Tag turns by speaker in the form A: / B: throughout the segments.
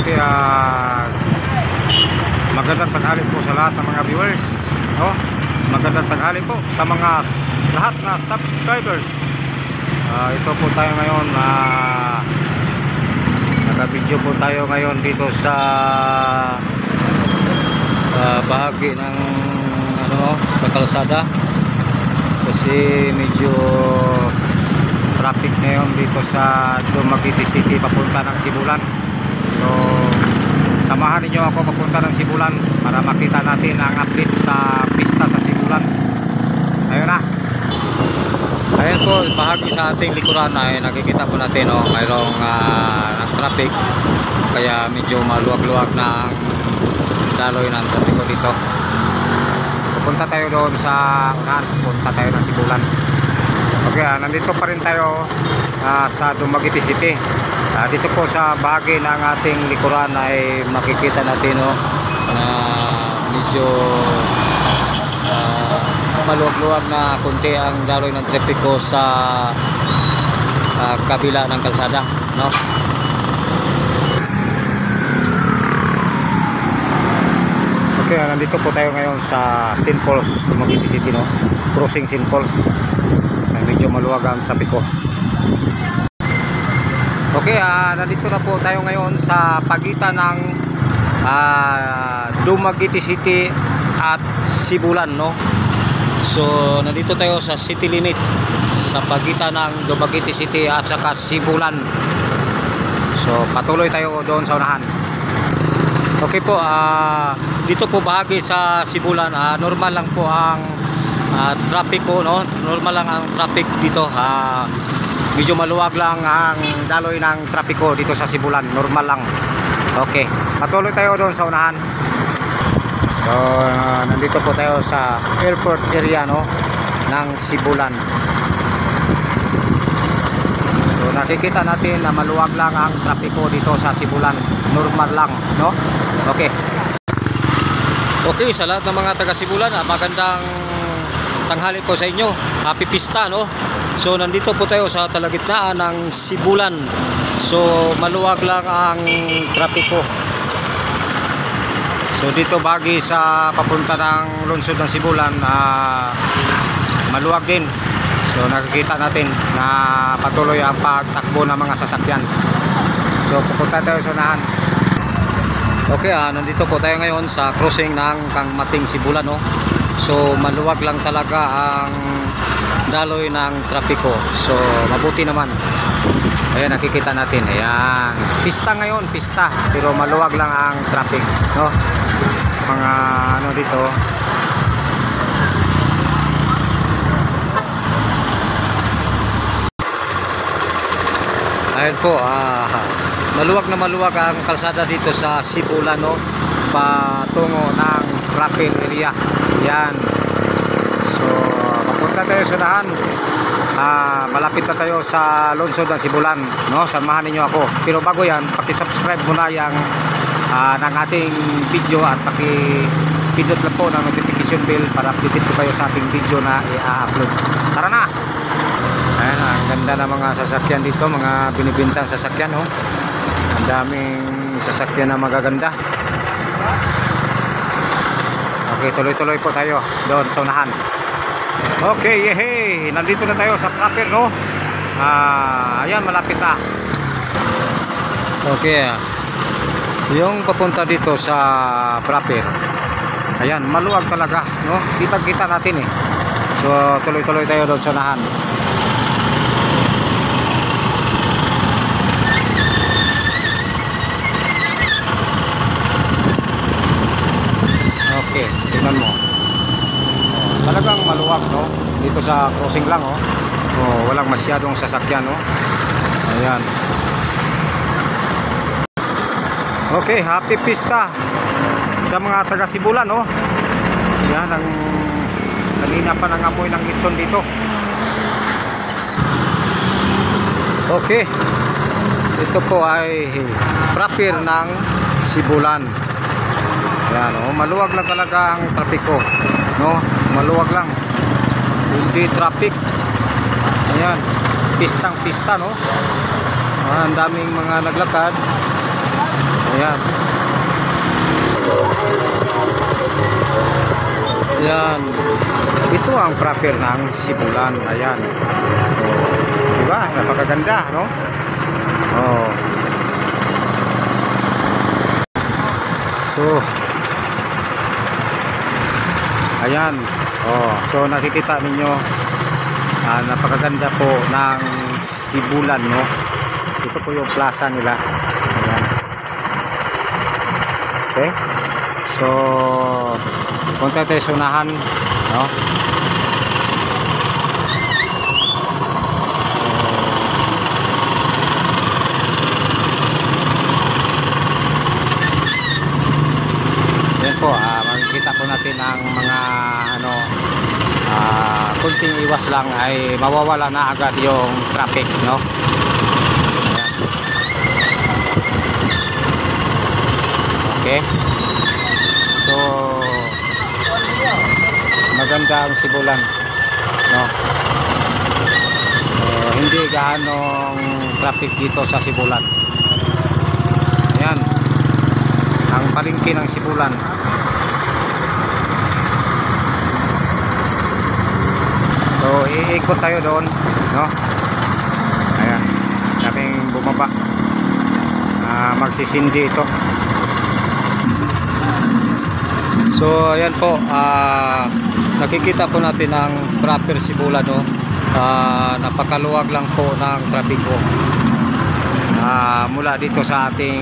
A: Okay, magandang tanghali po sa lahat ng mga viewers, no? Magandang tanghali po sa mga lahat na subscribers. Ito po tayo ngayon, naka-video po tayo ngayon dito sa bahagi ng kalsada kasi medyo traffic ngayon dito sa Dumaguete City papunta ng Sibulan. So samahan niyo ako papunta ng Sibulan para makita natin ang update sa pista sa Sibulan. Ayun na. Ayun po, bahagi sa ating likuran ay nakikita po natin, mayroong ng traffic, kaya medyo maluwag-luwag na ang daloy ng trapiko dito. Pupunta tayo doon sa unahan, pupunta tayo ng Sibulan. Okay, nandito pa rin tayo sa Dumaguete City. Dito po sa bahagi ng ating likuran ay makikita natin na medyo maluwag-luwag na kunti ang daloy ng trapiko sa kabila ng kalsada, no? Okay, nandito po tayo ngayon sa St. Paul's, Dumaguete City, no? Crossing St. Paul's. Medyo maluwag ang trapiko. Okay, nandito na po tayo ngayon sa pagitan ng Dumaguete City at Sibulan, no? So nandito tayo sa city limit sa pagitan ng Dumaguete City at saka Sibulan. So patuloy tayo doon sa unahan. Okay po, dito po bahagi sa Sibulan, normal lang po ang trapiko, no? Normal lang ang traffic dito. Medyo maluwag lang ang daloy ng trapiko dito sa Sibulan, normal lang. Okay, patuloy tayo doon sa unahan. So nandito po tayo sa airport area, no, ng Sibulan. So nakikita natin na maluwag lang ang trapiko dito sa Sibulan, normal lang, no? Okay. Okay, sa lahat ng mga taga Sibulan, magandang tanghali po sa inyo. Happy pista, no? So nandito po tayo sa kalagitnaan ng Sibulan. So maluwag lang ang trapiko. So dito bahagi sa papunta ng lungsod ng Sibulan, maluwag din. So nakikita natin na patuloy ang pagtakbo ng mga sasakyan. So pupunta tayo sa unahan. Okay, nandito po tayo ngayon sa crossing ng Kangmating Sibulan, no? So maluwag lang talaga ang daloy ng trapiko. So mabuti naman. Ayan, nakikita natin. Ayan, pista ngayon, pista, pero maluwag lang ang traffic, no? Mga ano dito. Ayan po, maluwag na maluwag ang kalsada dito sa Sibulan, no? Patungo ng Rapid area. Yan. So papunta tayo sa unahan. Malapit na tayo sa lungsod ng Sibulan, no? Samahan niyo ako. Pero bago yan, paki-subscribe muna yang ng ating video at paki-pindot lang po ng notification bell para updated po kayo sa ating video na i-upload. Tara na. Ayan, ang ganda ng mga sasakyan dito, mga binibintang sasakyan, no? Ang daming sasakyan na magaganda. Okay, tuloy-tuloy po tayo doon sa unahan. Okay, yehey! Nandito na tayo sa proper, no? Ayan, malapit na. Okay, yung papunta dito sa proper, ayan, maluwag talaga, no? Kita natin, eh. So, tuloy-tuloy tayo doon sa unahan. Okay, tingnan mo. Talagang maluwag, no? Dito sa crossing lang, walang masyadong sasakyan, no? Ayan. Okay, happy pista sa mga taga Sibulan, no? Yan ang kanina pa nangamoy ng litson dito. Okay. Ito po ay proper ng Sibulan. Ayan, maluwag lang talaga ang trapiko, no? Maluwag lang, hindi traffic. Ayan, pistang pista, no? Ang daming mga naglakad. Ayan. Ayan. Ito ang proper ng Sibulan. Ayan. Oh, diba? Napakaganda, no? Oh. So, ayan. Oh, so nakikita ninyo, napakaganda po ng Sibulan, no? Ito po yung plaza nila. Ayan. Okay? So, punta tayo sa unahan, no? Yan po, makikita po natin ang mga ano, kunting iwas lang ay mawawala na agad yung traffic, no? Okay. So, maganda ang Sibulan, no? Hindi gaanong traffic dito sa Sibulan. Ayan. Ang palengke ng Sibulan. So, iikot tayo doon, no? Ayan. Daming bumaba. Magsisindi ito. So, ayan po. Nakikita po natin ang proper Sibulan, no? Napakaluwag lang po ng traffic po. Mula dito sa ating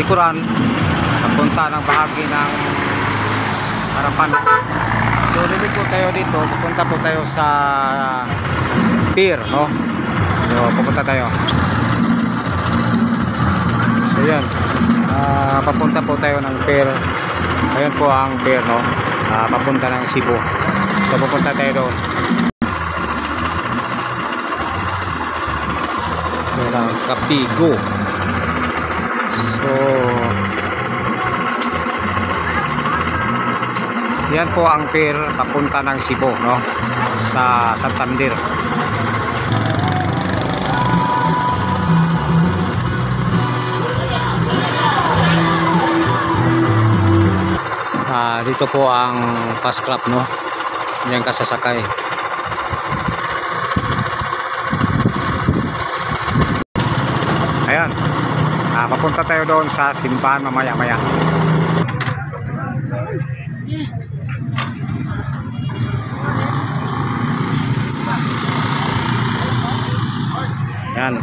A: likuran, papunta ng bahagi ng harapan. So, liliko tayo dito. Pupunta po tayo sa pier, no? So, pupunta tayo. So, yan. Papunta po tayo ng pier. Ayan po ang pier, no? Papunta ng Cebu. So, pupunta tayo doon. Ayan ang Kapigo. So, yan po ang pier papunta ng Cebu, no? Sa Santander. Dito po ang fast crab, no? Yan kasasakay. Ayan. Papunta tayo doon sa simbahan mamaya-maya. Yan.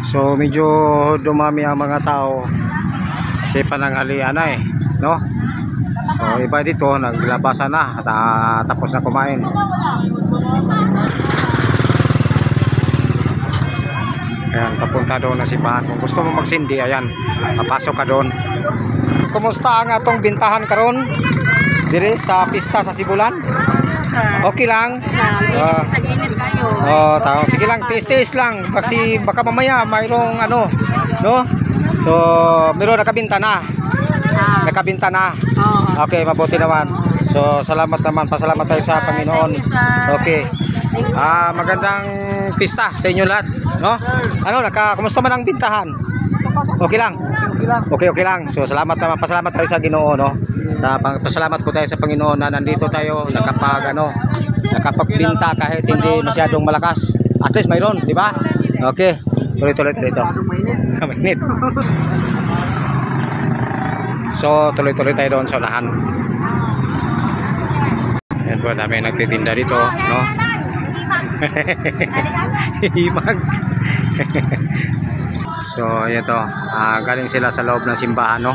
A: So medyo dumami ang mga tao kasi pananghalian na, no? So iba dito naglabasan na at tapos na kumain. Ayan, papunta doon na simbahan. Kung gusto mo magsindi, ayan, papasok ka doon. Kumusta ang atong bintahan karon dire sa pista sa Sibulan? Okay lang. Tao. Sige lang, tiis-tiis lang. Kasi baka mamaya mayroong ano, no? So, mayroon nakabinta na. Nakabinta na. Okay, mabuti naman. So, salamat naman. Pasalamat tayo sa Panginoon. Okay. Magandang pista sa inyo lahat, no? Ano, kumusta man ang bintahan? Okay lang. Okay lang. So, salamat naman. Pasalamat tayo sa Ginoo, no? Pasalamat po tayo sa Panginoon na nandito tayo nakapagbinta kahit hindi masyadong malakas. At least mayroon, di ba? Okay. Tuloy ito. Mainit. So, tuloy tayo doon sa unahan. Ayan po, dami nagtitinda dito, no? Himag. So, ayan to. Galing sila sa loob ng simbahan, no?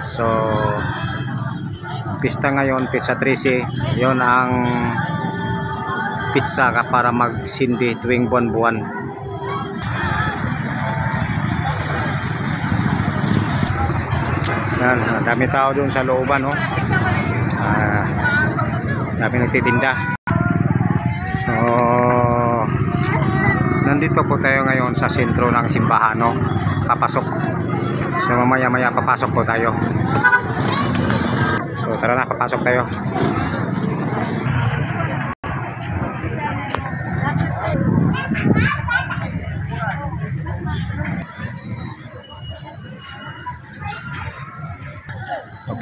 A: So, pista ngayon, pizza 13. Yun ang pizza para magsindi tuwing buwan-buwan. Yan, dami tao doon sa looban, no? Dami nagtitinda. So, nandito po tayo ngayon sa sentro ng simbahan, no? Papasok. So, mamaya-maya papasok po tayo. So, tara na, papasok tayo.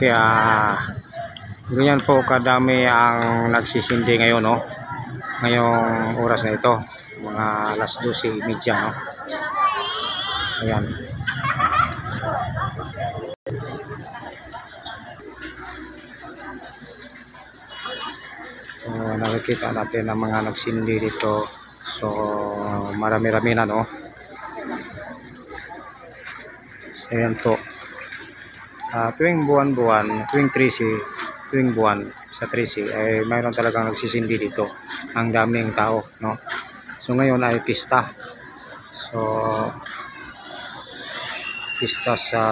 A: Okay, ganyan po kadami ang nagsisindi ngayon, no? Ngayong oras na ito, mga alas 12:30, no? Ayan. So, nakikita natin ang mga nagsindi dito. So, marami-rami na, no? So, ayan po. Tuwing buwan-buwan, tuwing 13, tuwing buwan sa 13 ay mayroon talagang nagsisindi dito. Ang daming tao, no? So ngayon ay pista. So pista sa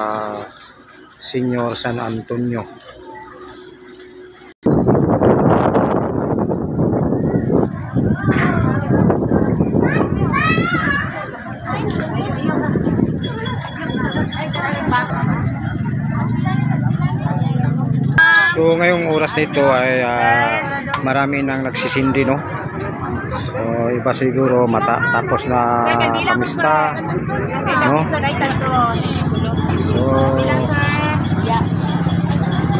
A: Senior San Antonio. So ngayong oras nito ay marami nang nagsisindi, no? So iba siguro tapos na kamista, no? So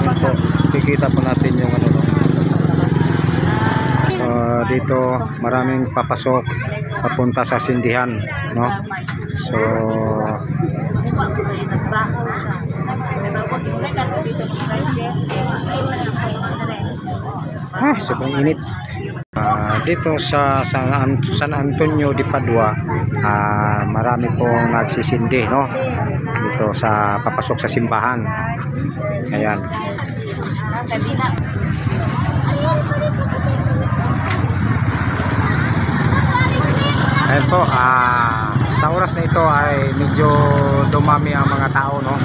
A: ito, kikita po natin yung ano, no? Dito maraming papasok papunta sa sindihan, no? So sobrang init. Dito sa San Antonio de Padua, marami pong nagsisindi, no? Dito sa papasok sa simbahan. Ayan. Ayan po, sa oras na ito ay medyo dumami ang mga tao, no?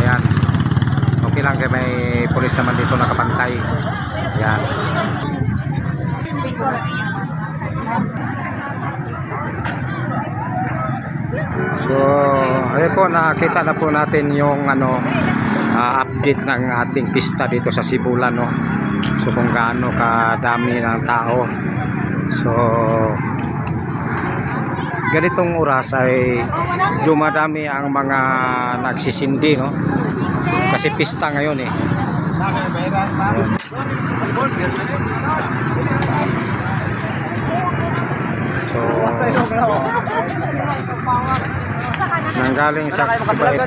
A: Ayan. Okay lang kaya may pulis naman dito nakapantay. Ayan. So, ayun po, nakita na po natin yung update ng ating pista dito sa Sibulan, no? So, kung gaano kadami ng tao. So, ganitong oras ay dumadami ang mga nagsisindi, no? Kasi pista ngayon, eh. So, nanggaling sa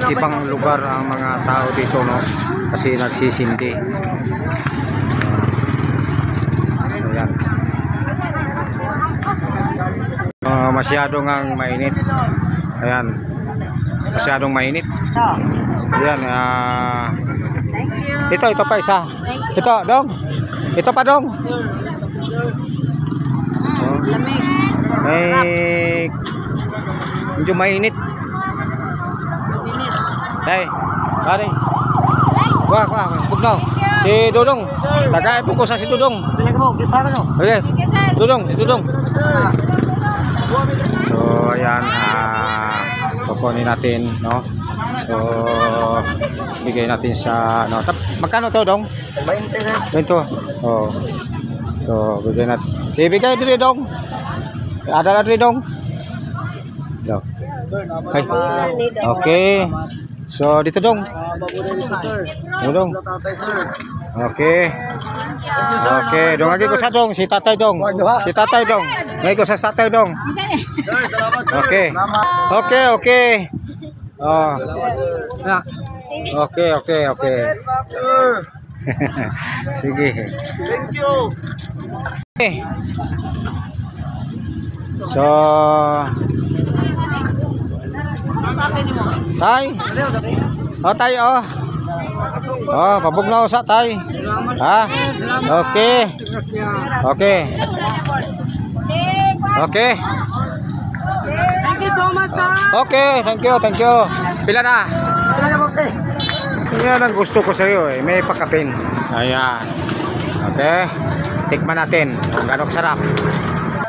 A: ibang lugar ang mga tao dito, no? Kasi nagsisindi. So, yan. Masyadong ang mainit. Ayan. Masyadong mainit. Ayan. Ito pa isa. Ito, dong. Ito pa, dong. May medyo mainit. Hey, pare. Wah, bugnaw. Si Dudong. Tagay po ko sa si Dudong. Okay. Dudong. So, ayan, kukunin natin, no? So, bigay natin sa, no? Magkano to, Dong? 20. Oh. So, bigay natin. Ibigay dito, Dong. Ada na dito, Dong. Okay. Okay. So, dito, Dong. Dong. Okay. Okay, dong lagi ko sa Dong, si Tatay Dong. Si Tatay Dong. Lagi ko sa Tatay Dong. Okay. Okay. Oh. Okay. Sige. Thank you. Okay. So, Tay. Oh, Tay, oh. Oh, pabugnaw sa Tay. Ha? Okay.
B: Thank you so much, sir.
A: Okay, thank you. Pila na? Yan ang gusto ko sa iyo, eh. May pakapin. Ayan. Okay. Tikman natin kung gaano kasarap.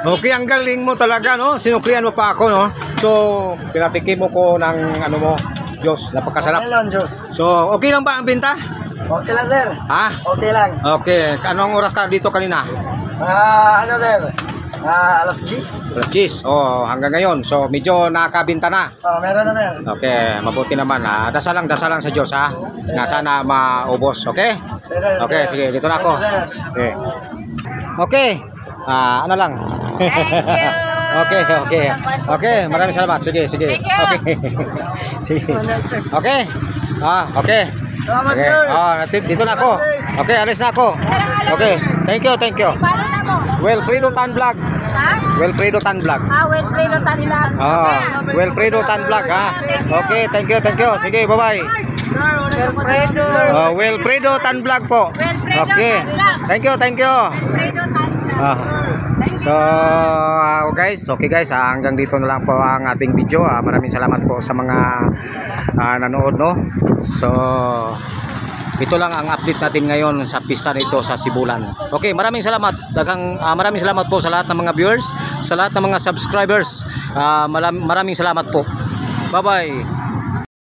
A: Okay, ang galing mo talaga, no? Sinuklian mo pa ako, no? So, pinatikim mo ko ng ano mo, Diyos, napakasarap.
C: Okay lang, Diyos.
A: So, okay lang ba ang binta?
C: Okay lang, sir.
A: Ha?
C: Okay lang.
A: Okay. Anong oras ka dito kanina?
C: Ano, sir? Alas 10.
A: Alas 10. Oh, hanggang ngayon. So, medyo nakabinta na.
C: Meron na meron.
A: Okay, mabuti naman. Dasal lang sa Diyos ha. Na sana maubos. Okay? Okay, sige. Dito na ako. Okay. Okay. Ano lang?
B: Thank you.
A: Okay. Maraming salamat. Sige.
B: Thank you.
A: Okay. Sige. Okay. Okay.
C: Salamat,
A: Okay.
C: sir.
A: Dito na ako. Okay, alis na ako. Okay. Thank you.
B: Paano na mo?
A: Wilfredo Tan Vlog.
B: Ha?
A: Wilfredo Tan Vlog.
B: Wilfredo Tanila.
A: Wilfredo Tan Vlog ha. Okay, thank you. Sige, bye-bye.
B: Wilfredo.
A: Wilfredo Tan Vlog po.
B: Wilfredo
A: Okay.
B: Tan Vlog.
A: Thank you.
B: Wilfredo Tanila.
A: So okay guys, hanggang dito na lang po ang ating video. Maraming salamat po sa mga nanood no. So ito lang ang update natin ngayon sa pista nito sa Sibulan. Okay, maraming salamat. Maraming salamat po sa lahat ng mga viewers, sa lahat ng mga subscribers. Maraming salamat po. Bye-bye.